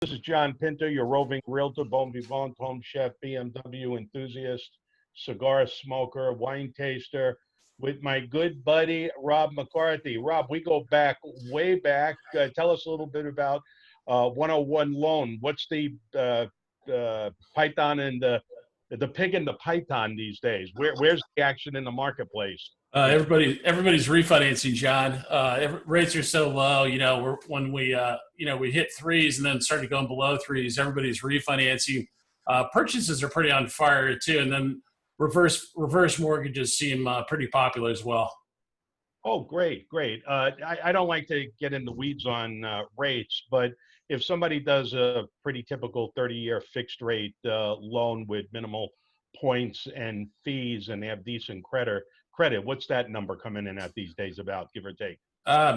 This is John Pinto, your roving realtor, bon vivant, home chef, BMW enthusiast, cigar smoker, wine taster, with my good buddy, Rob McCarthy. Rob, we go back, way back. Tell us a little bit about 101 Loan. What's the python and the pig and the python these days? Where's the action in the marketplace? Everybody's refinancing, John. Rates are so low. When we hit threes and then started going below threes, everybody's refinancing. Purchases are pretty on fire too, and then reverse mortgages seem pretty popular as well. Oh, great. I don't like to get in the weeds on rates, but if somebody does a pretty typical 30-year fixed rate loan with minimal points and fees, and they have decent credit, what's that number coming in at these days, about, give or take?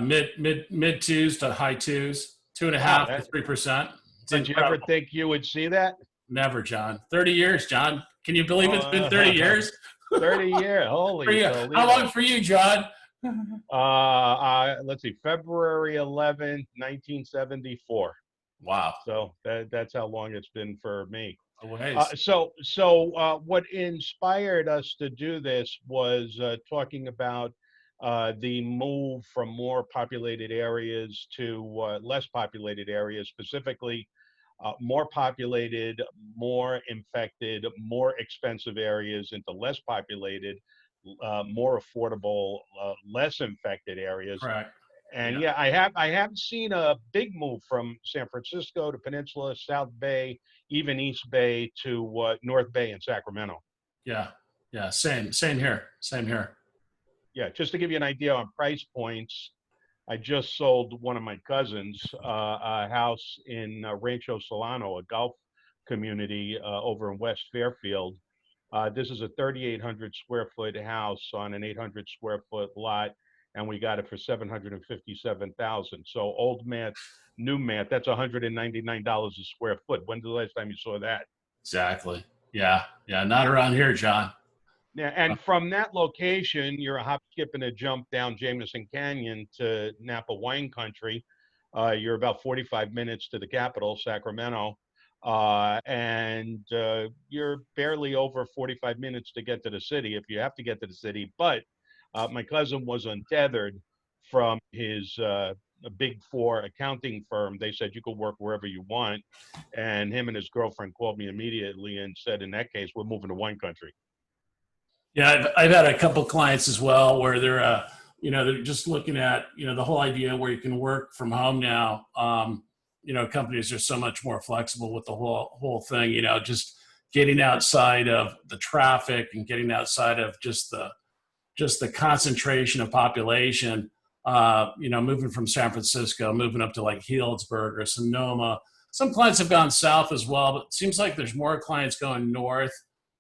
Mid twos to high twos, 2.5 to 3%. Did you ever think you would see that? Never, John. 30 years, John. Can you believe it's been 30 years? 30 years. Holy. How long for you, John? Let's see, February 11th, 1974. Wow. So that's how long it's been for me. So what inspired us to do this was talking about the move from more populated areas to less populated areas, specifically more populated, more infected, more expensive areas into less populated, more affordable, less infected areas. Correct. And yeah, I have seen a big move from San Francisco to Peninsula, South Bay, even East Bay to North Bay and Sacramento. Yeah, same here. Yeah, just to give you an idea on price points, I just sold one of my cousins a house in Rancho Solano, a golf community over in West Fairfield. This is a 3,800 square foot house on an 800 square foot lot, and we got it for $757,000. So old math, new math, that's $199 a square foot. When's the last time you saw that? Exactly. Yeah, not around here, John. Yeah, and from that location, you're a hop, skip, and a jump down Jameson Canyon to Napa wine country. You're about 45 minutes to the capital, Sacramento, and you're barely over 45 minutes to get to the city if you have to get to the city. But my cousin was untethered from his Big Four accounting firm. They said, you could work wherever you want. And him and his girlfriend called me immediately and said, in that case, we're moving to wine country. Yeah, I've had a couple clients as well where they're just looking at, the whole idea where you can work from home now. Companies are so much more flexible with the whole thing, just getting outside of the traffic and getting outside of just the concentration of population, moving from San Francisco, moving up to like Healdsburg or Sonoma. Some clients have gone south as well, but it seems like there's more clients going north.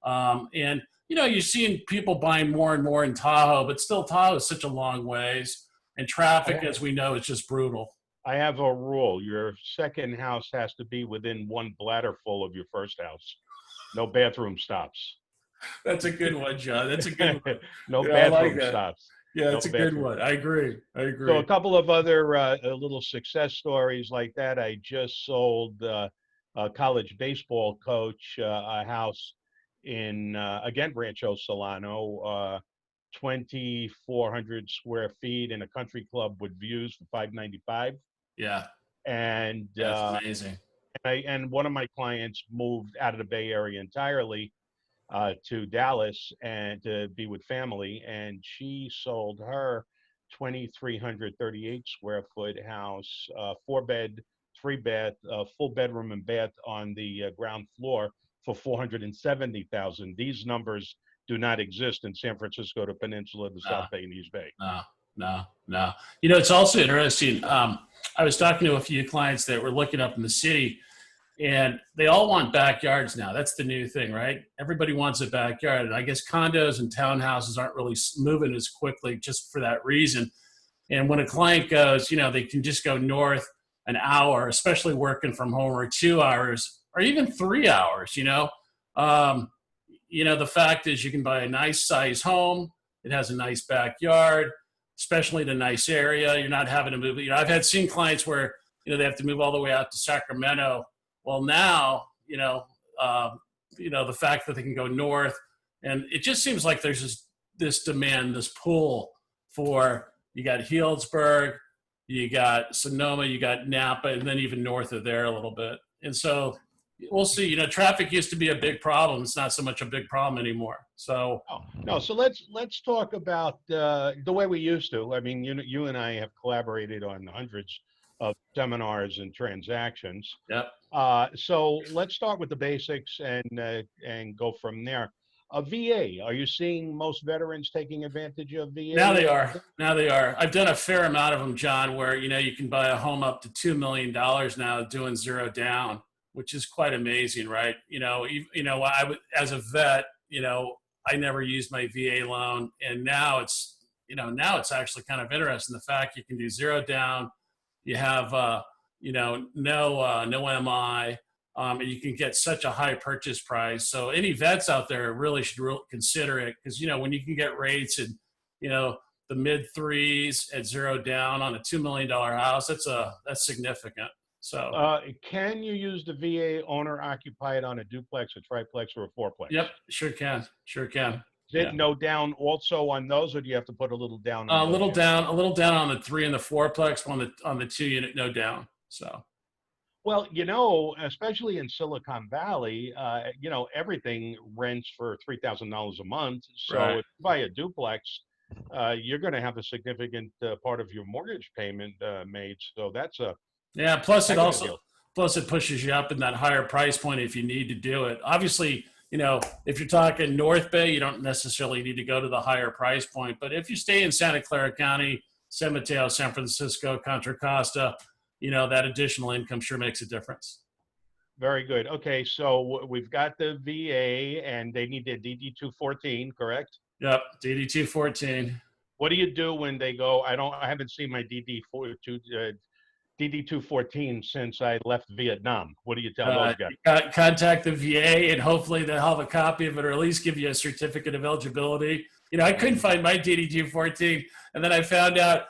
And you're seeing people buying more and more in Tahoe, but still Tahoe is such a long ways. And traffic, as we know, is just brutal. I have a rule. Your second house has to be within one bladder full of your first house. No bathroom stops. That's a good one, John. That's a good one. No bathroom stops. Yeah, that's a good one. I agree. So a couple of other little success stories like that. I just sold a college baseball coach a house in, again, Rancho Solano, 2,400 square feet in a country club with views for $595. Yeah. And that's amazing. And one of my clients moved out of the Bay Area entirely to Dallas and to be with family, and she sold her 2,338 square foot house, 4-bed, 3-bath, full bedroom and bath on the ground floor for $470,000. These numbers do not exist in San Francisco to Peninsula, the South Bay, and East Bay. No. It's also interesting. I was talking to a few clients that were looking up in the city, and they all want backyards now. That's the new thing, right? Everybody wants a backyard. And I guess condos and townhouses aren't really moving as quickly just for that reason. And when a client goes, they can just go north an hour, especially working from home, or 2 hours, or even 3 hours, the fact is you can buy a nice size home. It has a nice backyard, especially in a nice area. You're not having to move. I've seen clients where, they have to move all the way out to Sacramento Well, now, the fact that they can go north, and it just seems like there's this demand, this pull for, you got Healdsburg, you got Sonoma, you got Napa, and then even north of there a little bit. And so we'll see. Traffic used to be a big problem. It's not so much a big problem anymore. So no. So let's talk about the way we used to. I mean, you and I have collaborated on hundreds of seminars and transactions. yep. So let's start with the basics and go from there. VA, are you seeing most veterans taking advantage of VA? Now they are. Now they are. I've done a fair amount of them, John, where, you can buy a home up to $2 million now doing 0 down, which is quite amazing, right? As a vet, I never used my VA loan, and now it's actually kind of interesting. The fact you can do 0 down, you have, no MI, and you can get such a high purchase price. So any vets out there really should consider it, because, when you can get rates in, the mid 3s at 0 down on a $2 million house, that's significant. So can you use the VA owner occupied on a duplex, a triplex, or a fourplex? Yep, sure can. Is it no down also on those, or do you have to put a little down? A little down on the 3 and the fourplex, on the 2 unit, no down. So. Well, especially in Silicon Valley, everything rents for $3,000 a month. So Right. if you buy a duplex, you're going to have a significant part of your mortgage payment made. So that's a Plus it pushes you up in that higher price point if you need to do it. Obviously, if you're talking North Bay, you don't necessarily need to go to the higher price point. But if you stay in Santa Clara County, San Mateo, San Francisco, Contra Costa, that additional income sure makes a difference. Very good. Okay, so we've got the VA, and they need their DD 214, correct? Yep, DD 214. What do you do when they go? I haven't seen my DD 214 since I left Vietnam. What do you tell those guys? Contact the VA, and hopefully they'll have a copy of it, or at least give you a certificate of eligibility. I couldn't find my DD 214, and then I found out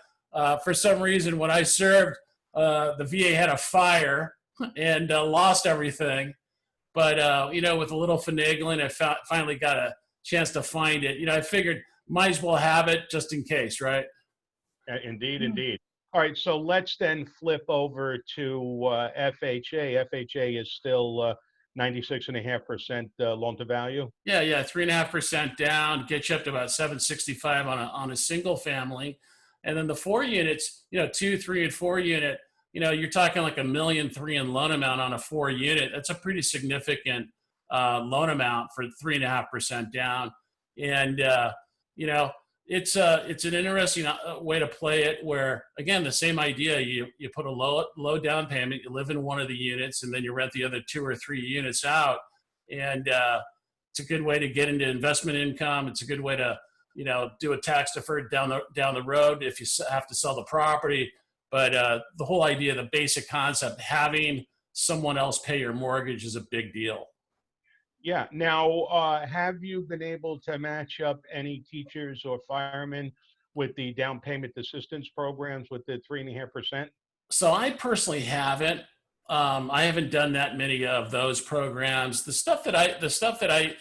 for some reason when I served, the VA had a fire and lost everything. But, with a little finagling, I finally got a chance to find it. I figured might as well have it just in case, right? Indeed. All right, so let's then flip over to FHA. FHA is still 96.5% loan to value. Yeah, 3.5% down, gets you up to about 765 on a single family. And then the 4 units, 2, 3, and 4 unit, you're talking like $1.3 million in loan amount on a 4 unit. That's a pretty significant loan amount for 3.5% down. And, it's an interesting way to play it, where, again, the same idea, you put a low down payment, you live in one of the units, and then you rent the other 2 or 3 units out. And it's a good way to get into investment income. It's a good way to, do a tax deferred down the road if you have to sell the property. But the whole idea, the basic concept, having someone else pay your mortgage is a big deal. Yeah. Now, have you been able to match up any teachers or firemen with the down payment assistance programs with the 3.5%? So I personally haven't. I haven't done that many of those programs. The stuff that I,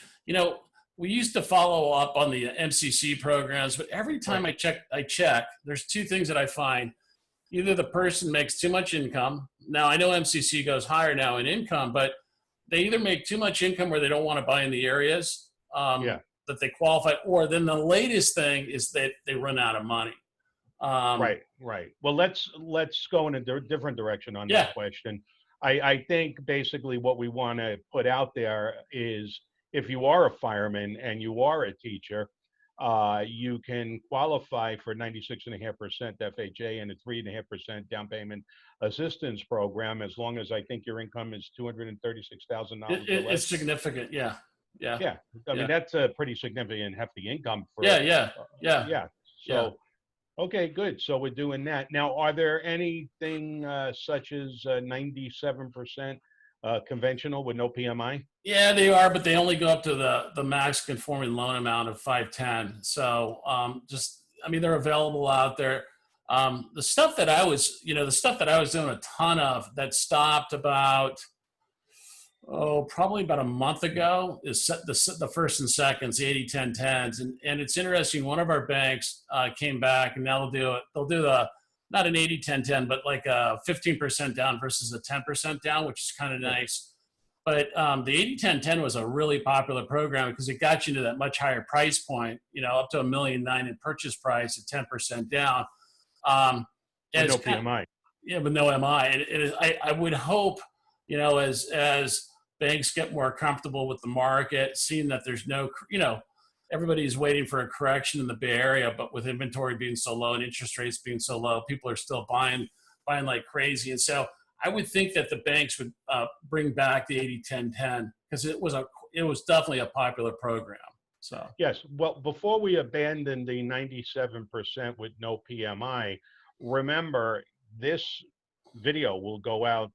we used to follow up on the MCC programs, but every time I check, there's 2 things that I find. Either the person makes too much income. Now, I know MCC goes higher now in income, but they either make too much income where they don't want to buy in the areas that they qualify, or then the latest thing is that they run out of money. Right. Well, let's go in a different direction on that question. I think basically what we want to put out there is, if you are a fireman and you are a teacher, you can qualify for 96.5% FHA and a 3.5% down payment assistance program, as long as I think your income is $236,000. It's significant, yeah. I mean, that's a pretty significant, hefty income for. Yeah. So, okay, good. So we're doing that now. Are there anything such as 97% conventional with no PMI? Yeah, they are, but they only go up to the max conforming loan amount of 510. So they're available out there. The stuff that I was doing a ton of that stopped about Oh, probably about a month ago is the first and seconds, the 80-10-10s. And it's interesting. One of our banks came back and now they'll do the, not an 80-10-10, but like a 15% down versus a 10% down, which is kind of nice. But the 80-10-10 was a really popular program because it got you to that much higher price point, up to $1.9 million in purchase price at 10% down. With no PMI. Yeah, with no MI. I would hope, as banks get more comfortable with the market, seeing that there's no, everybody's waiting for a correction in the Bay Area, but with inventory being so low and interest rates being so low, people are still buying like crazy. And so I would think that the banks would bring back the 80-10-10 because it was definitely a popular program. So yes, well, before we abandon the 97% with no PMI, remember this video will go out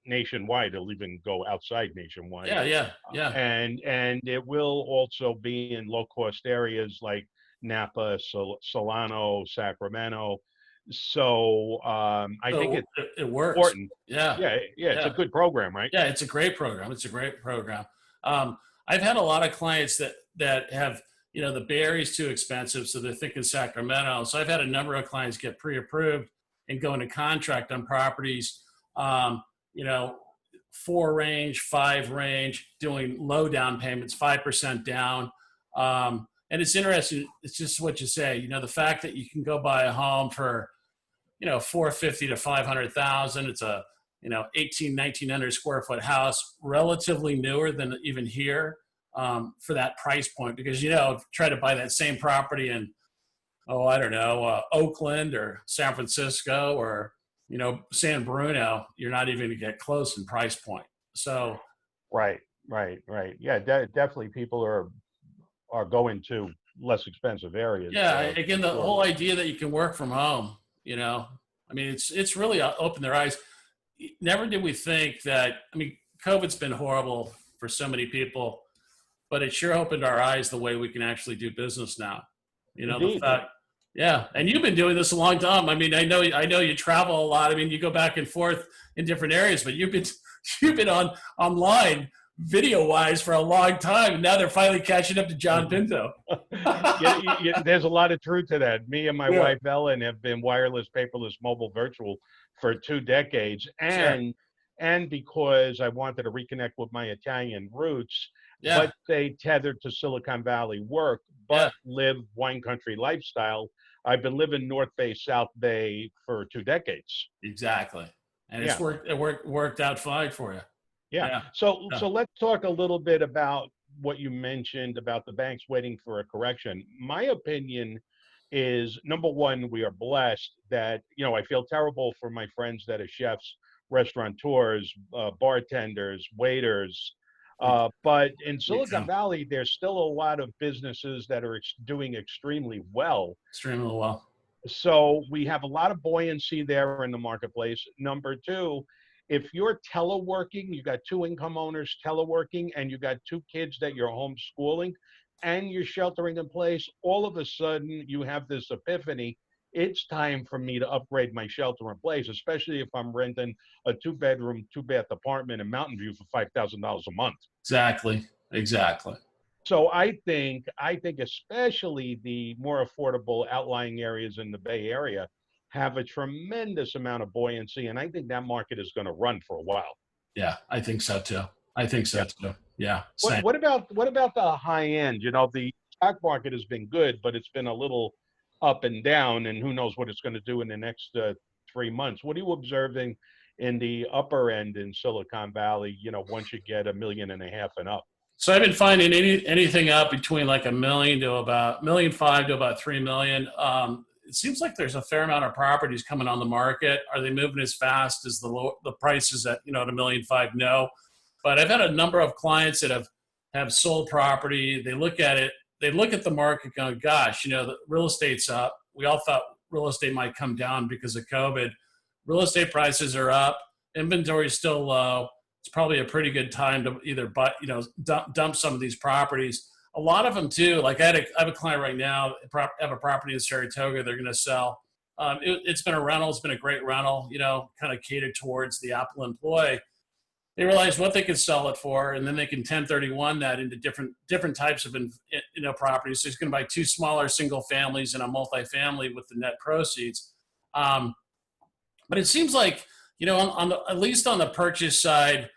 nationwide. It'll even go outside nationwide. Yeah. And it will also be in low cost areas like Napa, Solano, Sacramento. So I think it works. Important. Yeah. It's a good program, right? Yeah, it's a great program. I've had a lot of clients that have, the Bay Area is too expensive, so they're thinking Sacramento. So I've had a number of clients get pre-approved and go into contract on properties, 4 range, 5 range, doing low down payments, 5% down. And it's interesting. It's just what you say, the fact that you can go buy a home for, $450,000 to $500,000. It's a, 1,900 square foot house, relatively newer than even here, for that price point, because, try to buy that same property in, Oakland or San Francisco or, San Bruno, you're not even going to get close in price point. So. Right. Yeah, definitely people are going to less expensive areas. Yeah. Again, the whole idea that you can work from home, it's really opened their eyes. Never did we think that, COVID's been horrible for so many people, but it sure opened our eyes the way we can actually do business now. The fact, yeah. And you've been doing this a long time. I know you travel a lot. You go back and forth in different areas, but you've been online video wise for a long time. And now they're finally catching up to John Pinto. There's a lot of truth to that. Me and my wife, Ellen, have been wireless, paperless, mobile, virtual for 2 decades. And because I wanted to reconnect with my Italian roots, but they tethered to Silicon Valley work, but live wine country lifestyle. I've been living North Bay, South Bay for 2 decades. Exactly. And it worked out fine for you. Yeah. So let's talk a little bit about what you mentioned about the banks waiting for a correction. My opinion is, number one, we are blessed that, I feel terrible for my friends that are chefs, restaurateurs, bartenders, waiters. But in Silicon Valley, there's still a lot of businesses that are doing extremely well. So we have a lot of buoyancy there in the marketplace. Number two, if you're teleworking, you got 2 income owners teleworking, and you got 2 kids that you're homeschooling, and you're sheltering in place, all of a sudden you have this epiphany. It's time for me to upgrade my shelter in place, especially if I'm renting a 2-bedroom, 2-bath apartment in Mountain View for $5,000 a month. Exactly. So I think especially the more affordable outlying areas in the Bay Area have a tremendous amount of buoyancy, and I think that market is going to run for a while. Yeah, I think so too. Yeah. What about the high end? The stock market has been good, but it's been a little up and down, and who knows what it's going to do in the next 3 months. What are you observing in the upper end in Silicon Valley, once you get $1.5 million and up? So I've been finding anything up between like $1 million to about $1.5 million to about $3 million. It seems like there's a fair amount of properties coming on the market. Are they moving as fast as the prices at, at $1.5 million? No. But I've had a number of clients that have sold property. They look at it. They look at the market going, gosh, the real estate's up. We all thought real estate might come down because of COVID. Real estate prices are up. Inventory is still low. It's probably a pretty good time to either buy, dump some of these properties. A lot of them too. Like I have a client right now, have a property in Saratoga they're going to sell. It's been a rental. It's been a great rental, kind of catered towards the Apple employee. they realize what they could sell it for, and then they can 1031 that into different types of properties. So he's going to buy 2 smaller single families and a multifamily with the net proceeds. But it seems like, at least on the purchase side,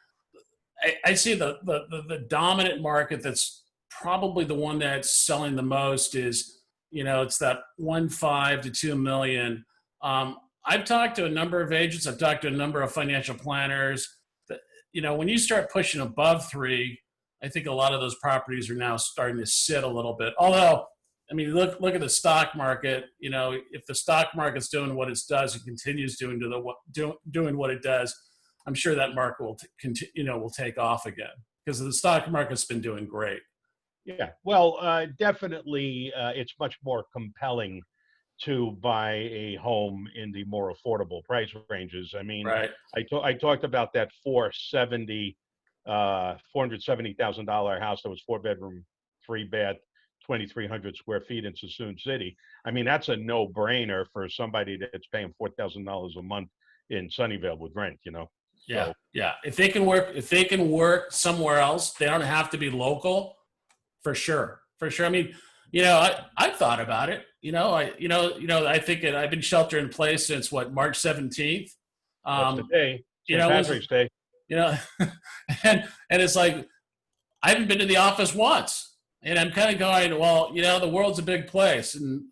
I see the dominant market that's probably the one that's selling the most is, it's that 1.5 to 2 million. I've talked to a number of agents. I've talked to a number of financial planners. When you start pushing above 3, I think a lot of those properties are now starting to sit a little bit. Although, look at the stock market. If the stock market's doing what it does and continues doing what it does, I'm sure that market will take off again, because the stock market's been doing great. Yeah, well, definitely, it's much more compelling to buy a home in the more affordable price ranges. Right. I talked about that $470,000 house that was 4-bedroom, 3-bath, 2,300 square feet in Sassoon City. That's a no-brainer for somebody that's paying $4,000 a month in Sunnyvale with rent. Yeah, so. Yeah. If they can work somewhere else, they don't have to be local. For sure. I've thought about it. I think I've been shelter in place since March 17th. That's the day. St. Patrick's Day. And it's like, I haven't been to the office once, and I'm kind of going, well, the world's a big place, and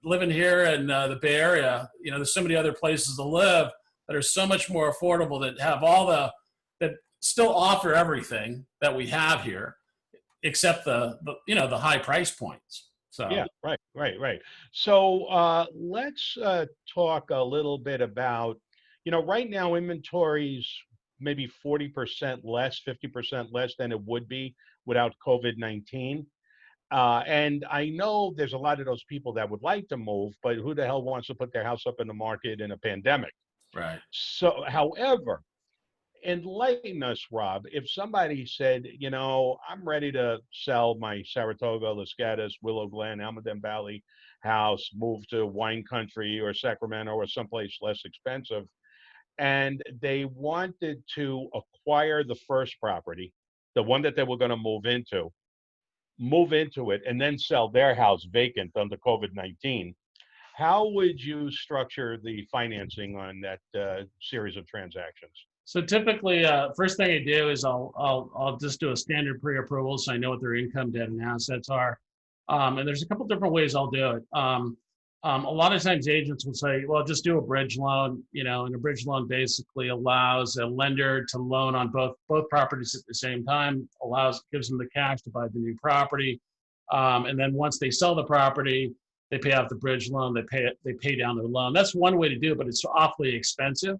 living here in the Bay Area, there's so many other places to live that are so much more affordable, that have that still offer everything that we have here, except the high price points. So yeah, right. So let's talk a little bit about, right now inventory's maybe 40% less, 50% less than it would be without COVID-19. And I know there's a lot of those people that would like to move, but who the hell wants to put their house up in the market in a pandemic? Right. So, however, enlighten us, Rob. If somebody said, I'm ready to sell my Saratoga, Los Gatos, Willow Glen, Almaden Valley house, move to wine country or Sacramento or someplace less expensive, and they wanted to acquire the first property, the one that they were going to move into it, and then sell their house vacant under COVID-19, how would you structure the financing on that series of transactions? So typically, first thing I do is I'll just do a standard pre-approval, so I know what their income, debt, and assets are. And there's a couple different ways I'll do it. A lot of times agents will say, well, just do a bridge loan, and a bridge loan basically allows a lender to loan on both properties at the same time, gives them the cash to buy the new property. And then once they sell the property, they pay off the bridge loan, they pay down their loan. That's one way to do it, but it's awfully expensive.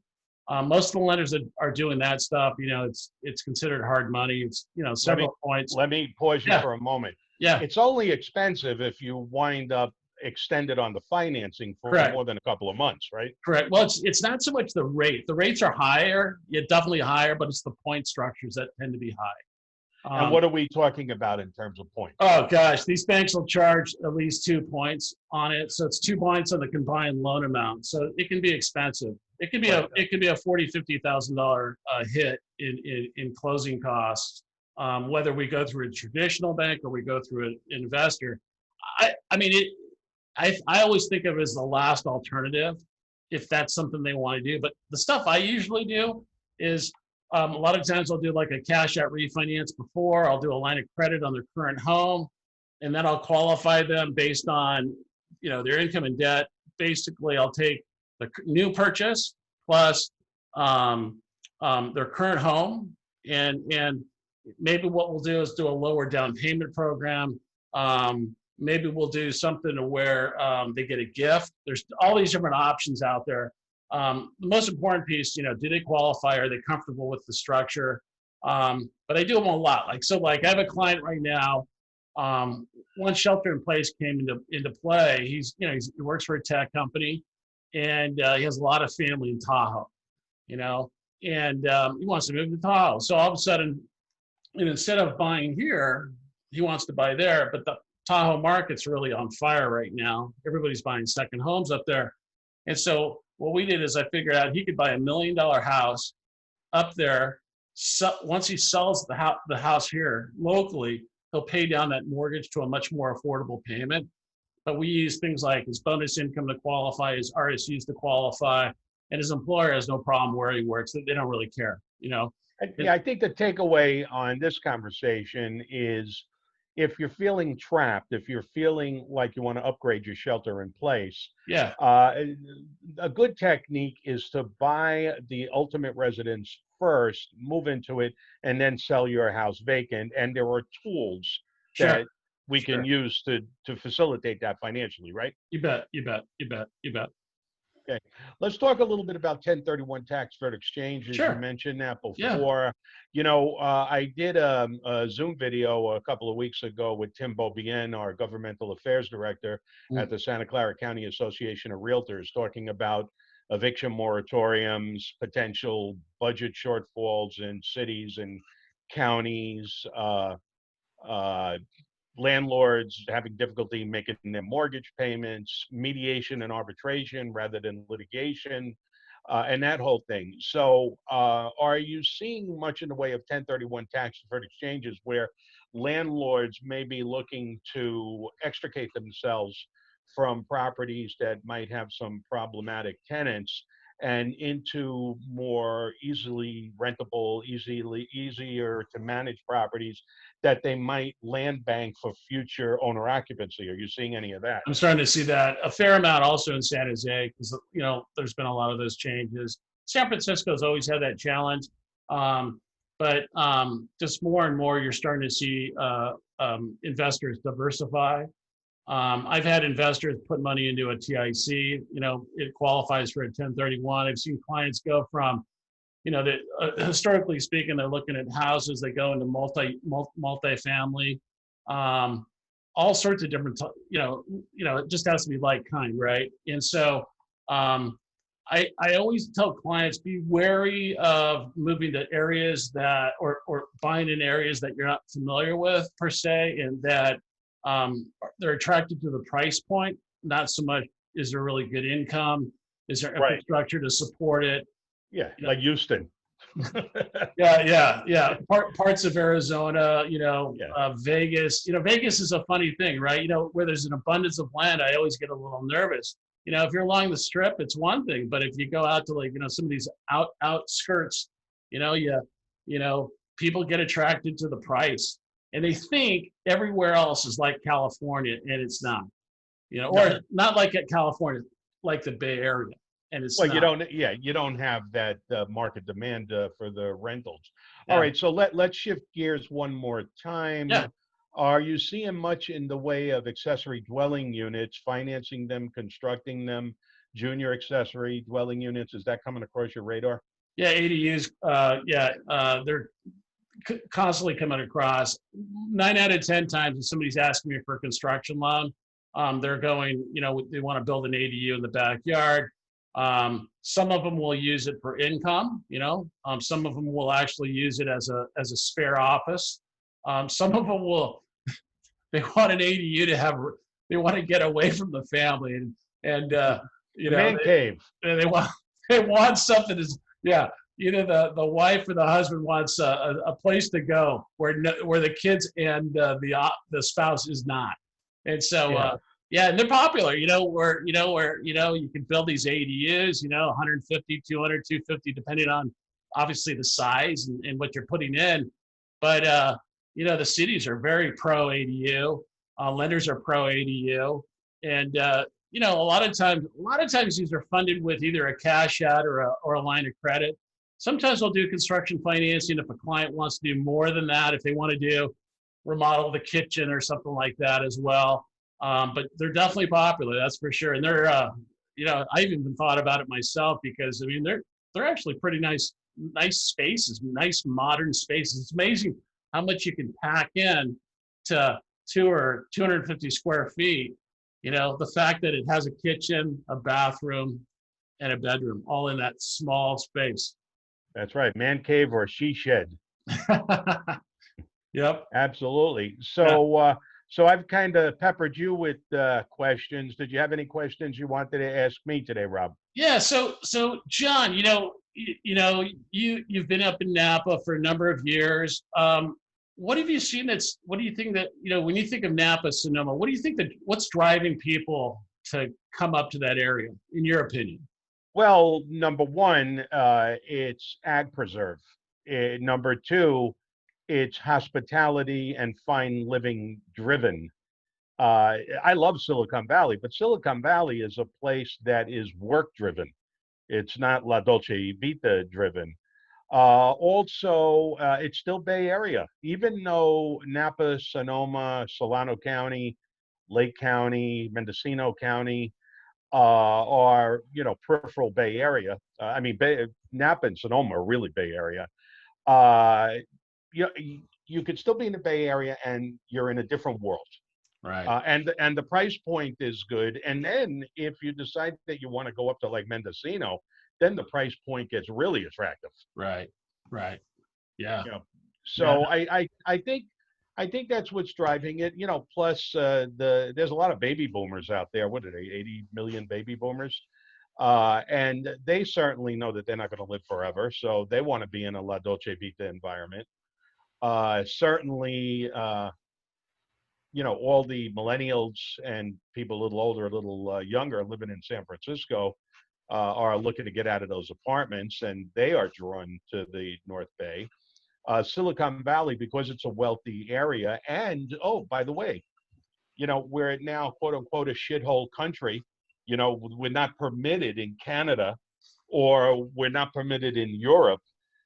Most of the lenders that are doing that stuff, it's considered hard money. It's, several points. Let me pause you for a moment. Yeah. It's only expensive if you wind up extended on the financing for Correct. more than a couple of months, right? Correct. Well, it's not so much the rate. The rates are higher, definitely higher, but it's the point structures that tend to be high. And what are we talking about in terms of points? Oh gosh, these banks will charge at least 2 points on it. So it's 2 points on the combined loan amount. So it can be expensive. It could be a $40,000-$50,000 hit in closing costs, whether we go through a traditional bank or we go through an investor. I always think of it as the last alternative if that's something they want to do. But the stuff I usually do is a lot of times I'll do like a cash out refinance before. I'll do a line of credit on their current home, and then I'll qualify them based on their income and debt. Basically, I'll take the new purchase plus their current home, and maybe what we'll do is do a lower down payment program. Maybe we'll do something to where they get a gift. There's all these different options out there. The most important piece, do they qualify? Are they comfortable with the structure? But I do them a lot. I have a client right now. Once shelter in place came into play, he works for a tech company, and he has a lot of family in Tahoe, and he wants to move to Tahoe. So all of a sudden, instead of buying here, he wants to buy there. But the Tahoe market's really on fire right now. Everybody's buying second homes up there. And so what we did is I figured out he could buy $1 million house up there once he sells the house here locally, he'll pay down that mortgage to a much more affordable payment. But we use things like his bonus income to qualify, his RSUs to qualify, and his employer has no problem where he works. They don't really care, you know. Yeah, I think the takeaway on this conversation is if you're feeling trapped, if you're feeling like you want to upgrade your shelter in place, Yeah, a good technique is to buy the ultimate residence first, move into it, and then sell your house vacant. And there are tools sure, that we can sure. use to facilitate that financially, right? You bet, you bet, you bet, you bet. Okay, let's talk a little bit about 1031 tax deferred exchanges. You Sure. mentioned that Yeah. before. I did a Zoom video a couple of weeks ago with Tim Beaubien, our governmental affairs director at Mm. the Santa Clara County Association of Realtors, talking about eviction moratoriums, potential budget shortfalls in cities and counties, uh, landlords having difficulty making their mortgage payments, mediation and arbitration rather than litigation, and that whole thing. So, are you seeing much in the way of 1031 tax deferred exchanges where landlords may be looking to extricate themselves from properties that might have some problematic tenants and into more easily rentable, easier to manage properties that they might land bank for future owner occupancy? Are you seeing any of that? I'm starting to see that a fair amount also in San Jose because there's been a lot of those changes. San Francisco's always had that challenge, but just more and more you're starting to see investors diversify. I've had investors put money into a TIC. It qualifies for a 1031. I've seen clients go from that historically speaking, they're looking at houses that go into multi-family, all sorts of different, it just has to be like kind, right? And so I always tell clients, be wary of moving to areas that, or buying in areas that you're not familiar with per se, and that they're attracted to the price point, not so much, is there really good income? Is there Right. infrastructure to support it? Yeah, like Houston. Yeah. Parts of Arizona, Yeah. Vegas. Vegas is a funny thing, right? Where there's an abundance of land, I always get a little nervous. If you're along the strip, it's one thing, but if you go out to some of these outskirts, people get attracted to the price, and they think everywhere else is like California, and it's not. Or not like at California, like the Bay Area. And it's Well, not. you don't have that market demand for the rentals. All Yeah. right, so let's shift gears one more time. Yeah. Are you seeing much in the way of accessory dwelling units, financing them, constructing them, junior accessory dwelling units? Is that coming across your radar? Yeah, ADUs. They're constantly coming across. 9 out of 10 times, if somebody's asking me for a construction loan, they're going. They want to build an ADU in the backyard. Some of them will use it for income. Some of them will actually use it as a spare office. Some of them will. They want an ADU to have. They want to get away from the family and Man cave. they want something that's, yeah. Either the wife or the husband wants a place to go where the kids and the spouse is not, and so Yeah. and they're popular. Where you can build these ADUs. 150, 200, 250, depending on obviously the size and what you're putting in. But the cities are very pro ADU. Lenders are pro ADU, and a lot of times these are funded with either a cash out or a line of credit. Sometimes we'll do construction financing if a client wants to do more than that, if they want to remodel the kitchen or something like that as well. But they're definitely popular, that's for sure. And they're, I've even thought about it myself because they're actually pretty nice spaces, nice modern spaces. It's amazing how much you can pack in to 250 square feet. The fact that it has a kitchen, a bathroom, and a bedroom all in that small space. That's right. Man cave or she shed. Yep. Absolutely. So, so I've kind of peppered you with questions. Did you have any questions you wanted to ask me today, Rob? Yeah. So John, you've been up in Napa for a number of years. What have you seen what do you think that, when you think of Napa, Sonoma, what do you think what's driving people to come up to that area, in your opinion? Well, number one, it's ag preserve. Number two, it's hospitality and fine living driven. I love Silicon Valley, but Silicon Valley is a place that is work driven. It's not La Dolce Vita driven. Also, it's still Bay Area, even though Napa, Sonoma, Solano County, Lake County, Mendocino County are, peripheral Bay Area. Napa and Sonoma are really Bay Area. Uh, you could still be in the Bay Area and you're in a different world. Right. And the price point is good. And then if you decide that you want to go up to like Mendocino, then the price point gets really attractive. Right. Right. Yeah. So Yeah. I think that's what's driving it. Plus there's a lot of baby boomers out there. What are they? 80 million baby boomers. And they certainly know that they're not going to live forever, so they want to be in a La Dolce Vita environment. Certainly, all the millennials and people a little older, a little younger, living in San Francisco, are looking to get out of those apartments, and they are drawn to the North Bay. Silicon Valley, because it's a wealthy area, and oh, by the way, we're now quote unquote a shithole country. We're not permitted in Canada, or we're not permitted in Europe.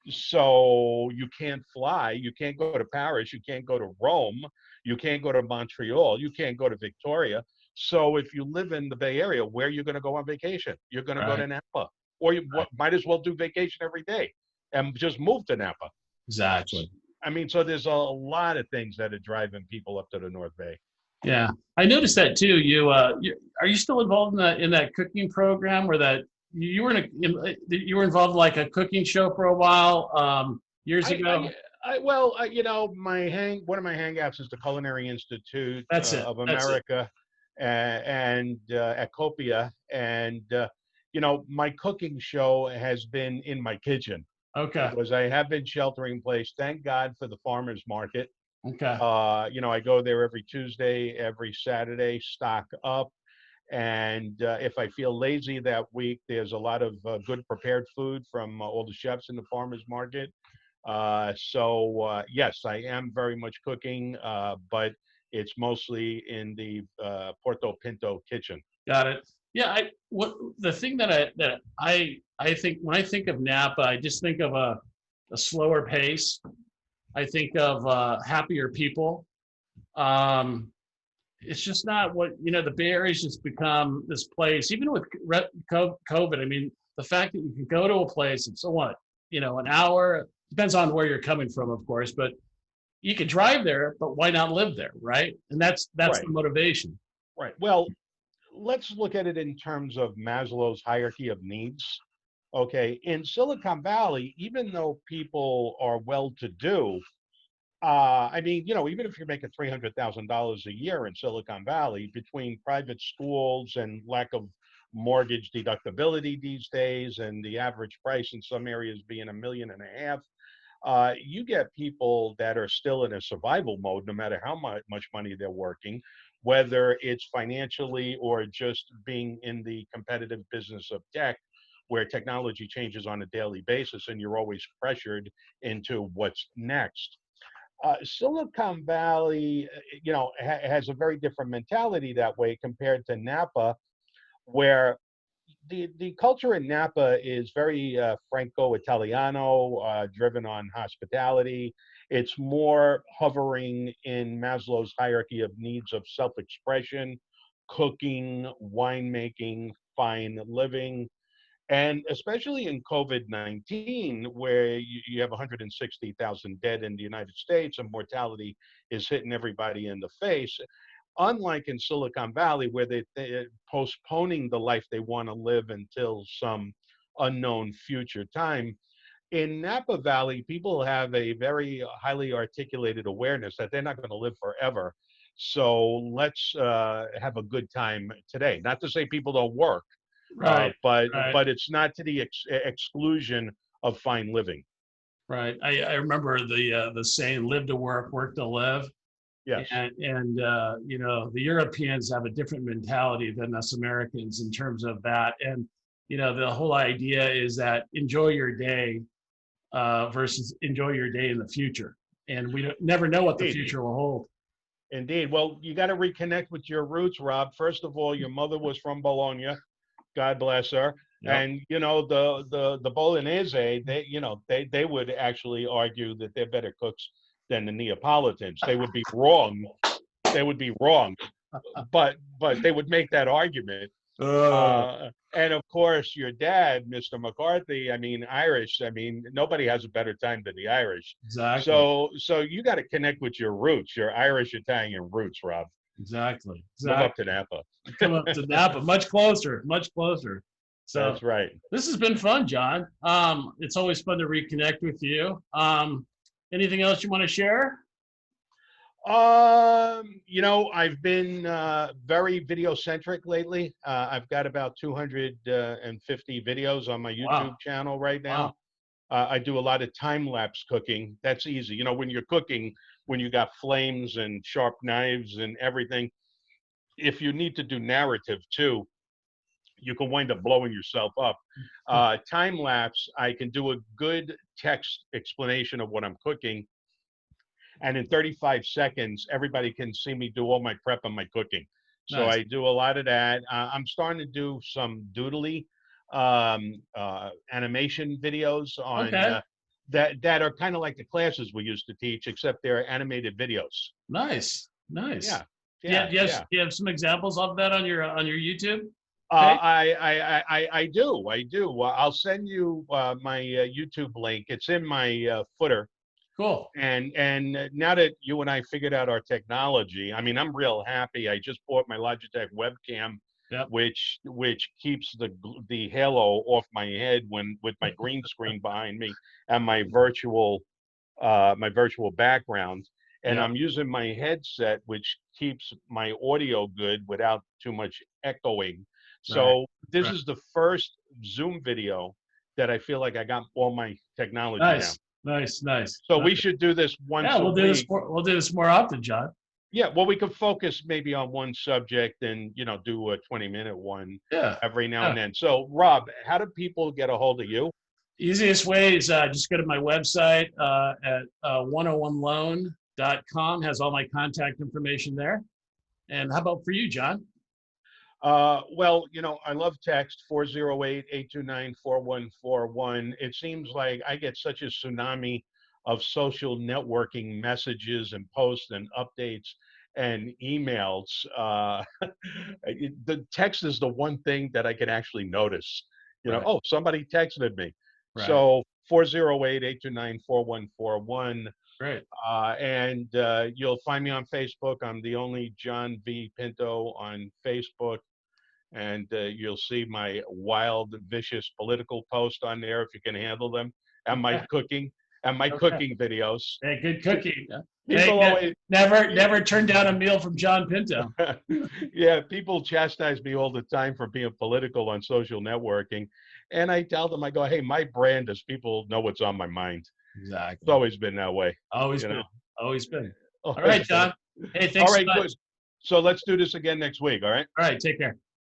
So you can't fly, you can't go to Paris, you can't go to Rome, you can't go to Montreal, you can't go to Victoria. So if you live in the Bay Area, where are you going to go on vacation? You're going to go to Napa, or you might as well do vacation every day and just move to Napa. Exactly. So there's a lot of things that are driving people up to the North Bay. Yeah, I noticed that too. Are you still involved in that cooking program, where that you were you were involved in like a cooking show for a while years ago? One of my hangouts is the Culinary Institute That's it. of That's it. America, and at Copia, and my cooking show has been in my kitchen. Okay. Because I have been sheltering in place. Thank God for the farmers market. Okay. I go there every Tuesday, every Saturday, stock up. And if I feel lazy that week, there's a lot of good prepared food from all the chefs in the farmers market. Yes, I am very much cooking, but it's mostly in the Porto Pinto kitchen. Got it. Yeah. The thing that I think when I think of Napa, I just think of a slower pace. I think of happier people. It's just not what, the Bay Area's just become this place, even with COVID. The fact that you can go to a place and so what, an hour, depends on where you're coming from, of course, but you could drive there, but why not live there, right? And that's right. The motivation. Right. Well, let's look at it in terms of Maslow's hierarchy of needs. Okay. In Silicon Valley, even though people are well-to-do, even if you're making $300,000 a year in Silicon Valley, between private schools and lack of mortgage deductibility these days, and the average price in some areas being $1.5 million, you get people that are still in a survival mode, no matter how much money they're working, whether it's financially or just being in the competitive business of tech, where technology changes on a daily basis and you're always pressured into what's next. Silicon Valley, has a very different mentality that way compared to Napa, where the culture in Napa is very Franco-Italiano, driven on hospitality. It's more hovering in Maslow's hierarchy of needs of self-expression, cooking, winemaking, fine living. And especially in COVID-19, where you have 160,000 dead in the United States and mortality is hitting everybody in the face, unlike in Silicon Valley, where they're postponing the life they want to live until some unknown future time. In Napa Valley, people have a very highly articulated awareness that they're not going to live forever. So let's have a good time today. Not to say people don't work, Right. Right. But it's not to the exclusion of fine living. Right. I remember the saying, live to work, work to live. Yes. And you know, the Europeans have a different mentality than us Americans in terms of that. And, you know, the whole idea is that enjoy your day versus enjoy your day in the future. And we never know what the Indeed. future will hold. Indeed. Well, you got to reconnect with your roots, Rob. First of all, your mother was from Bologna. God bless her. Yep. And you know the Bolognese, they would actually argue that they're better cooks than the Neapolitans. They would be wrong. They would be wrong, but they would make that argument. And of course, your dad, Mr. McCarthy, I mean, Irish. I mean, nobody has a better time than the Irish. Exactly. So you got to connect with your roots, your Irish Italian roots, Rob. Exactly. Move up to Napa. Come up to Napa, much closer, much closer. So that's right. This has been fun, John. It's always fun to reconnect with you. Anything else you want to share? You know, I've been very video centric lately. I've got about 250 videos on my YouTube channel right now. I do a lot of time lapse cooking. That's easy. You know, when you're cooking, when you got flames and sharp knives and everything, if you need to do narrative too, you can wind up blowing yourself up. Time lapse, I can do a good text explanation of what I'm cooking. And in 35 seconds, everybody can see me do all my prep and my cooking. So Nice. I do a lot of that. I'm starting to do some doodly animation videos on that are kind of like the classes we used to teach, except they're animated videos. Nice. Yeah. Do you have some examples of that on your YouTube? I do. I'll send you my YouTube link. It's in my footer. Cool. And now that you and I figured out our technology, I mean, I'm real happy. I just bought my Logitech webcam, which keeps the halo off my head with my green screen behind me and my virtual background. And I'm using my headset, which keeps my audio good without too much echoing. So this is the first Zoom video that I feel like I got all my technology down. Nice. So we should do this once a week. We'll do this more often, John. Yeah, well, we could focus maybe on one subject and, you know, do a 20-minute one every now and then. So, Rob, how do people get a hold of you? Easiest way is just go to my website at 101loan.com. Has all my contact information there. And how about for you, John? Well, you know, I love text 408-829-4141. It seems like I get such a tsunami of social networking messages and posts and updates and emails. The text is the one thing that I can actually notice. You know, oh, somebody texted me. So 408-829-4141. Great. And you'll find me on Facebook. I'm the only John V. Pinto on Facebook. And you'll see my wild, vicious political post on there if you can handle them, and my cooking videos. Yeah, good cooking. People always never turn down a meal from John Pinto. Yeah, people chastise me all the time for being political on social networking, and I tell them, I go, hey, my brand is people know what's on my mind. Exactly. It's always been that way. Always been. All right, John. Hey, thanks. All right, good. So let's do this again next week. All right. All right. Take care.